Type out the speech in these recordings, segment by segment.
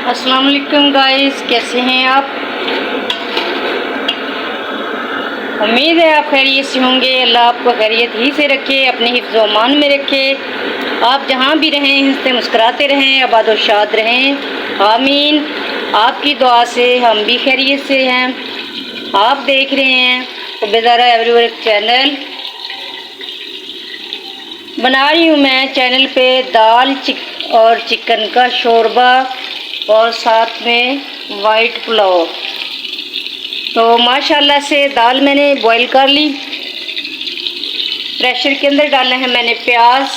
अस्सलाम वालेकुम गाइस, कैसे हैं आप। उम्मीद है आप खैरियत से होंगे। अल्लाह आपको खैरियत ही से रखे, अपने हिफ्ज़ व अमान में रखे। आप जहाँ भी रहें हंसते मुस्कुराते रहें, आबाद और शाद रहें, आमीन। आपकी दुआ से हम भी खैरियत से हैं। आप देख रहे हैं बेदारा एवरीवर्क चैनल। बना रही हूँ मैं चैनल पे दाल और चिकन का शोरबा और साथ में वाइट पुलाव। तो माशाल्लाह से दाल मैंने बॉईल कर ली। प्रेशर के अंदर डाला है मैंने प्याज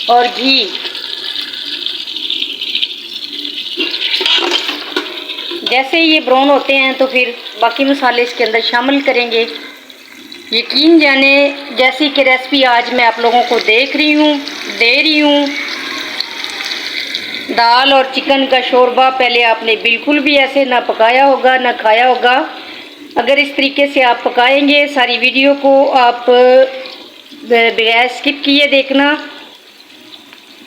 और घी। जैसे ये ब्राउन होते हैं तो फिर बाकी मसाले इसके अंदर शामिल करेंगे। यकीन जाने जैसी कि रेसिपी आज मैं आप लोगों को दे रही हूँ दाल और चिकन का शोरबा। पहले आपने बिल्कुल भी ऐसे ना पकाया होगा ना खाया होगा। अगर इस तरीके से आप पकाएंगे, सारी वीडियो को आप बगैर स्किप किए देखना।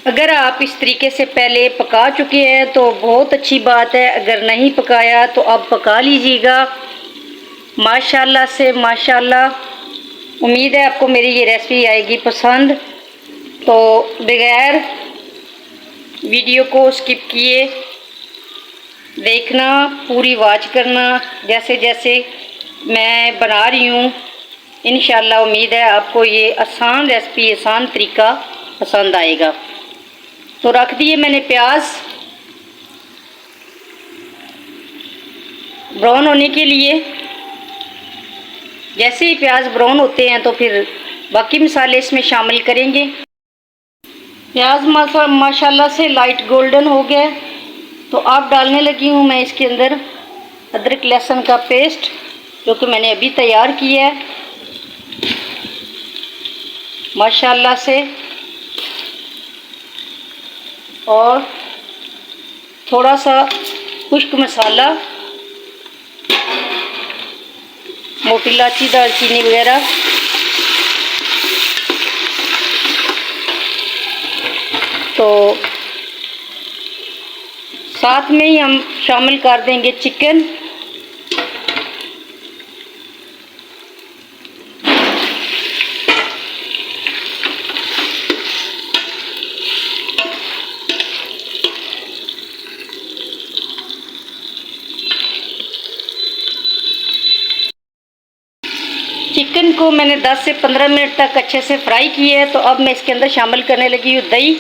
अगर आप इस तरीके से पहले पका चुके हैं तो बहुत अच्छी बात है, अगर नहीं पकाया तो अब पका लीजिएगा। माशाल्लाह से माशाल्लाह। उम्मीद है आपको मेरी ये रेसिपी आएगी पसंद। तो बगैर वीडियो को स्किप किए देखना, पूरी वॉच करना जैसे जैसे मैं बना रही हूँ। इंशाल्लाह उम्मीद है आपको ये आसान रेसिपी, आसान तरीका पसंद आएगा। तो रख दिए मैंने प्याज ब्राउन होने के लिए। जैसे ही प्याज ब्राउन होते हैं तो फिर बाकी मसाले इसमें शामिल करेंगे। प्याज माशाल्लाह से लाइट गोल्डन हो गया, तो अब डालने लगी हूँ मैं इसके अंदर अदरक लहसुन का पेस्ट, जो कि मैंने अभी तैयार किया है माशाल्लाह से। और थोड़ा सा खुश्क मसाला, मोटी इलायची, दालचीनी वगैरह। तो साथ में ही हम शामिल कर देंगे चिकन। चिकन को मैंने 10 से 15 मिनट तक अच्छे से फ्राई किया है। तो अब मैं इसके अंदर शामिल करने लगी हूँ दही,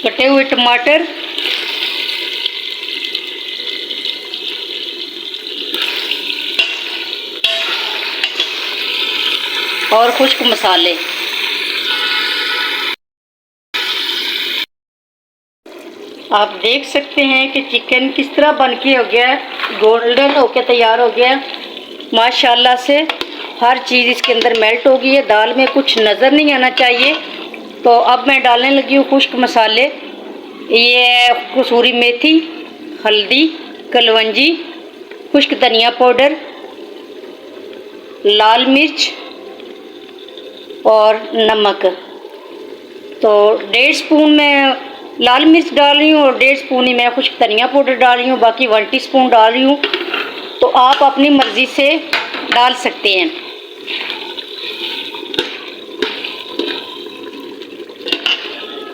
कटे हुए टमाटर, और खुश्क मसाले। आप देख सकते हैं कि चिकन किस तरह बन के हो गया है, गोल्डन होके तैयार हो गया माशाल्लाह से। हर चीज़ इसके अंदर मेल्ट हो गई है, दाल में कुछ नज़र नहीं आना चाहिए। तो अब मैं डालने लगी हूँ खुश्क मसाले। ये कसूरी मेथी, हल्दी, कलवंजी, खुश्क धनिया पाउडर, लाल मिर्च और नमक। तो 1.5 स्पून मैं लाल मिर्च डाल रही हूँ और 1.5 स्पून ही मैं खुश्क धनिया पाउडर डाल रही हूँ, बाकी 1 टीस्पून डाल रही हूँ। तो आप अपनी मर्ज़ी से डाल सकते हैं।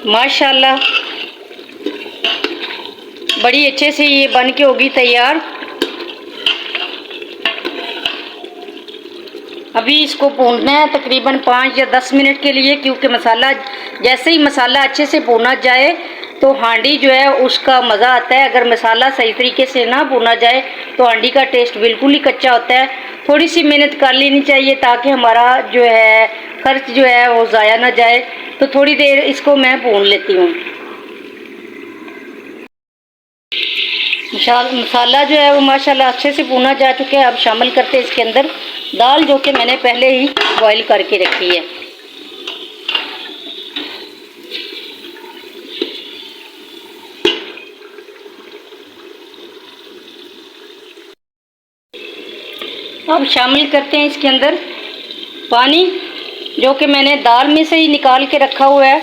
माशाल्लाह बड़ी अच्छे से ये बन के होगी तैयार। अभी इसको भूनना है तकरीबन 5 या 10 मिनट के लिए, क्योंकि मसाला जैसे ही मसाला अच्छे से भुना जाए तो हांडी जो है उसका मज़ा आता है। अगर मसाला सही तरीके से ना भुना जाए तो हांडी का टेस्ट बिल्कुल ही कच्चा होता है। थोड़ी सी मेहनत कर लेनी चाहिए ताकि हमारा जो है खर्च जो है वो ज़ाया ना जाए। तो थोड़ी देर इसको मैं भून लेती हूँ। मसाला जो है वो माशाल्लाह अच्छे से भुना जा चुका है। अब शामिल करते हैं इसके अंदर दाल, जो कि मैंने पहले ही बॉईल करके रखी है। अब शामिल करते हैं इसके अंदर पानी जो कि मैंने दाल में से ही निकाल के रखा हुआ है।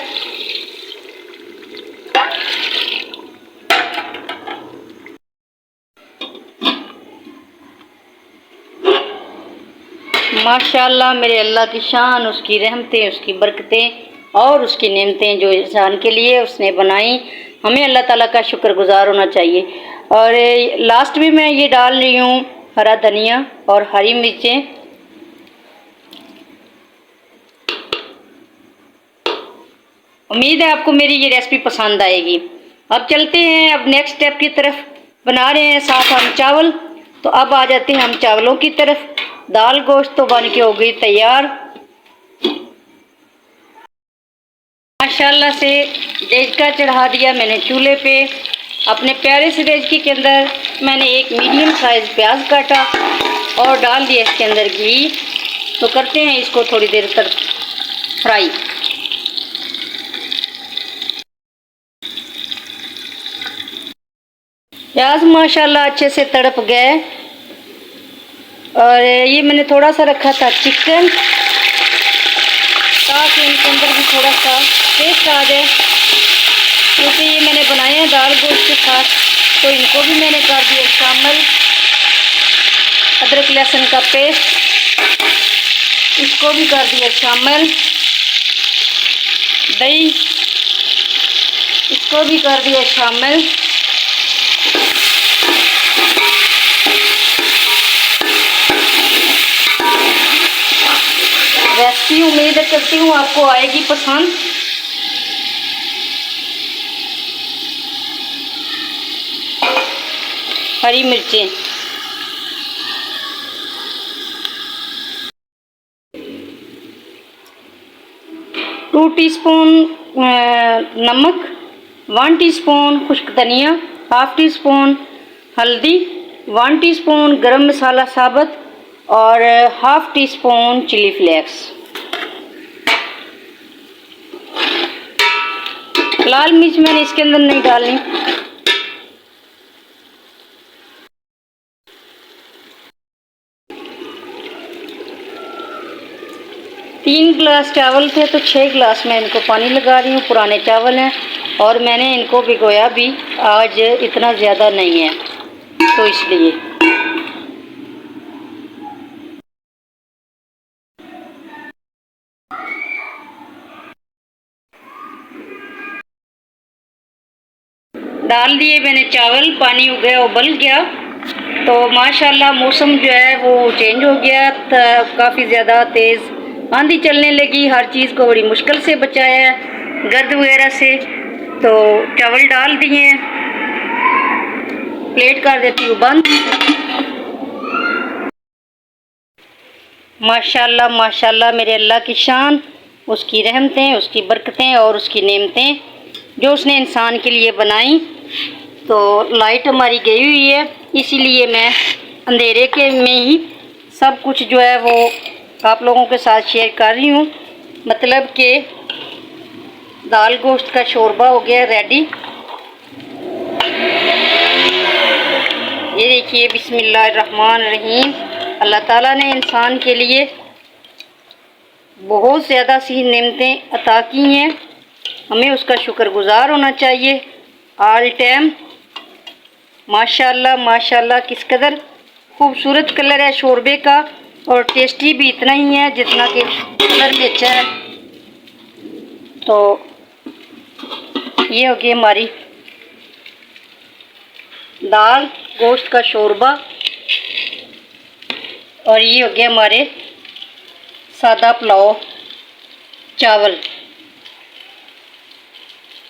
माशाअल्लाह मेरे अल्लाह की शान, उसकी रहमतें, उसकी बरकतें और उसकी नेमतें जो इंसान के लिए उसने बनाई, हमें अल्लाह ताला का शुक्रगुजार होना चाहिए। और लास्ट में मैं ये डाल रही हूँ हरा धनिया और हरी मिर्चें। उम्मीद है आपको मेरी ये रेसिपी पसंद आएगी। अब चलते हैं अब नेक्स्ट स्टेप की तरफ। बना रहे हैं साथ हम चावल, तो अब आ जाते हैं हम चावलों की तरफ। दाल गोश्त तो बन के हो गई तैयार। माशाल्लाह से देचका चढ़ा दिया मैंने चूल्हे पे। अपने प्यारे से देचकी के अंदर मैंने एक मीडियम साइज प्याज काटा और डाल दिया इसके अंदर घी। तो करते हैं इसको थोड़ी देर तक फ्राई। प्याज माशाल्लाह अच्छे से तड़प गए। और ये मैंने थोड़ा सा रखा था चिकन, ताकि इनके अंदर भी थोड़ा सा टेस्ट आ जाए, क्योंकि ये मैंने बनाए हैं दाल गोश्त के साथ। तो इनको भी मैंने कर दिया शामिल। अदरक लहसुन का पेस्ट, इसको भी कर दिया शामिल। दही, इसको भी कर दिया शामिल। रेसिपी उम्मीद करती हूँ आपको आएगी पसंद। हरी मिर्चें, टू टीस्पून नमक, 1 टीस्पून खुश्क धनिया, हाफ टी स्पून हल्दी, 1 टीस्पून गरम मसाला साबुत और half teaspoon chilli flakes. लाल मिर्च मैंने इसके अंदर नहीं डालनी। तीन गिलास चावल थे तो 6 गिलास मैं इनको पानी लगा रही हूँ। पुराने चावल हैं और मैंने इनको भिगोया भी आज इतना ज़्यादा नहीं है, तो इसलिए। डाल दिए मैंने चावल, पानी हो गया उबल गया। तो माशाल्लाह मौसम जो है वो चेंज हो गया, काफ़ी ज़्यादा तेज़ आंधी चलने लगी। हर चीज़ को बड़ी मुश्किल से बचाया है गर्द वगैरह से। तो चावल डाल दिए, प्लेट कर देती हूँ बंद। माशाल्लाह माशाल्लाह मेरे अल्लाह की शान, उसकी रहमतें, उसकी बरकतें और उसकी नेमतें जो उसने इंसान के लिए बनाई। तो लाइट हमारी गई हुई है, इसीलिए मैं अंधेरे के में ही सब कुछ जो है वो आप लोगों के साथ शेयर कर रही हूँ। मतलब कि दाल गोश्त का शोरबा हो गया रेडी। ये देखिए बिस्मिल्लाहिर्रहमानिर्रहीम। अल्लाह ताला ने इंसान के लिए बहुत ज़्यादा सी नेमतें अता की हैं, हमें उसका शुक्रगुजार होना चाहिए ऑल टाइम। माशाल्लाह माशाल्लाह किस कदर खूबसूरत कलर है शोरबे का, और टेस्टी भी इतना ही है जितना कि कलर भी अच्छा है। तो ये हो गई हमारी दाल गोश्त का शोरबा, और ये हो गया हमारे सादा पुलाव चावल।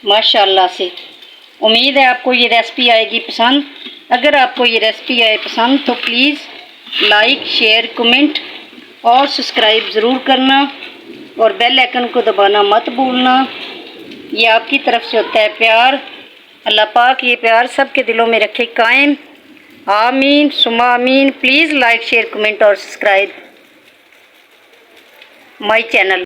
माशाल्लाह से उम्मीद है आपको ये रेसिपी आएगी पसंद। अगर आपको ये रेसिपी आए पसंद तो प्लीज़ लाइक, शेयर, कमेंट और सब्सक्राइब ज़रूर करना, और बेल आइकन को दबाना मत भूलना। ये आपकी तरफ से होता है प्यार। अल्लाह पाक ये प्यार सब के दिलों में रखे कायम। आमीन सुमा आमीन। प्लीज़ लाइक, शेयर, कमेंट और सब्सक्राइब माय चैनल।